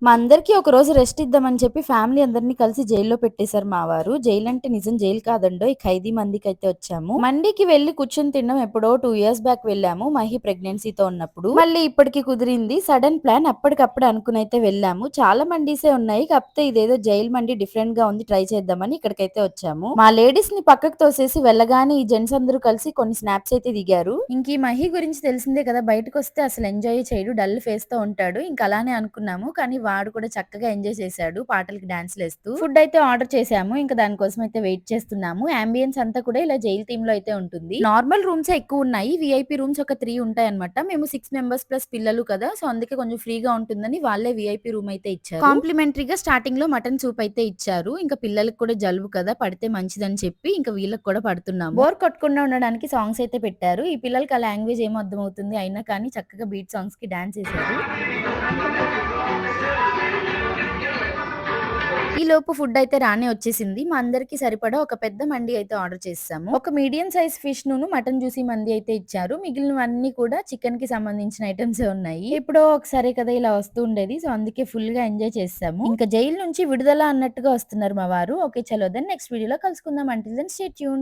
మా అందరికీ ఒకరోజు రెస్ట్ ఇద్దామని చెప్పి ఫ్యామిలీ అందరిని కలిసి జైల్లో పెట్టేశారు మా వారు. జైలు అంటే నిజం జైలు కాదండోయ్! ఖైదీ మందికైతే వచ్చాము. మండికి వెళ్లి కూర్చొని తినడం ఎప్పుడో 2 ఇయర్స్ బ్యాక్ వెళ్ళాము. మహి ప్రెగ్నెన్సీతో ఉన్నప్పుడు. మళ్ళీ ఇప్పటికి కుదిరింది. సడన్ ప్లాన్ అప్పటికప్పుడు అనుకునైతే వెళ్ళాము. చాలా మండీసే ఉన్నాయి. కాకపోతే ఇదేదో జైలు మండి డిఫరెంట్ గా ఉంది. ట్రై చేద్దామని ఇక్కడికైతే వచ్చాము. మా లేడీస్ ని పక్కకు తోసేసి వెళ్ళగానే ఈ జెంట్స్ అందరూ కలిసి కొన్ని స్నాప్స్ అయితే దిగారు. ఇంక ఈ మహి గురించి తెలిసిందే కదా! బయటకు వస్తే అసలు ఎంజాయ్ చేయడు. డల్ ఫేస్ తో ఉంటాడు. ఇంక అలానే అనుకున్నాము. కానీ వాడు కూడా చక్కగా ఎంజాయ్ చేశాడు. పాటలకి డాన్స్‌లేస్తూ. ఫుడ్ అయితే ఆర్డర్ చేశాము. ఇంకా దానికోసం అయితే వెయిట్ చేస్తున్నాము. యాంబియన్స్ అంతా కూడా ఇలా జైల్ థీమ్‌లో అయితే ఉంటుంది. నార్మల్ రూమ్సే ఎక్కువున్నాయి. వీఐపీ రూమ్స్ ఒక 3 ఉంటాయన్నమాట. మేము 6 మెంబర్స్ ప్లస్ పిల్లలు కదా! సో, అందుకే కొంచెం ఫ్రీగా ఉంటుందని వాళ్ళే వీఐపీ రూమ్ అయితే ఇచ్చారు. కాంప్లిమెంటరీగా స్టార్టింగ్‌లో మటన్ సూప్ అయితే ఇచ్చారు. ఇంకా పిల్లలకి కూడా జలుబు కదా! పడితే మంచిదని చెప్పి ఇంకా వీళ్ళకి కూడా పడుతున్నాము. బోర్ కొట్టకుండా ఉండడానికి సాంగ్స్ అయితే పెట్టారు. ఈ పిల్లలకి ఆ లాంగ్వేజ్ ఏం అర్థమవుతుంది. అయినా కానీ చక్కగా బీట్ సాంగ్స్‌కి డాన్స్ చేశారు. ఈలోపు ఫుడ్ అయితే రానే వచ్చేసింది. మా అందరికీ సరిపడా ఒక పెద్ద మండి అయితే ఆర్డర్ చేసేసాము. ఒక మీడియం సైజ్ ఫిష్‌నును మటన్ జ్యూసీ మంది అయితే ఇచ్చారు. మిగిలినవన్నీ కూడా చికెన్‌కి సంబంధించిన ఐటెమ్సే ఉన్నాయి. ఎప్పుడో ఒకసారే కదా ఇలా వస్తూ ఉండేది. సో, అందుకే ఫుల్‌గా ఎంజాయ్ చేసేసాము. ఇంకా జైలు నుంచి విడుదల అన్నట్టుగా వస్తున్నారు మా వారు. ఓకే చలో దెన్ నెక్స్ట్ వీడియోలో కలుసుకుందాం. Until then stay tuned.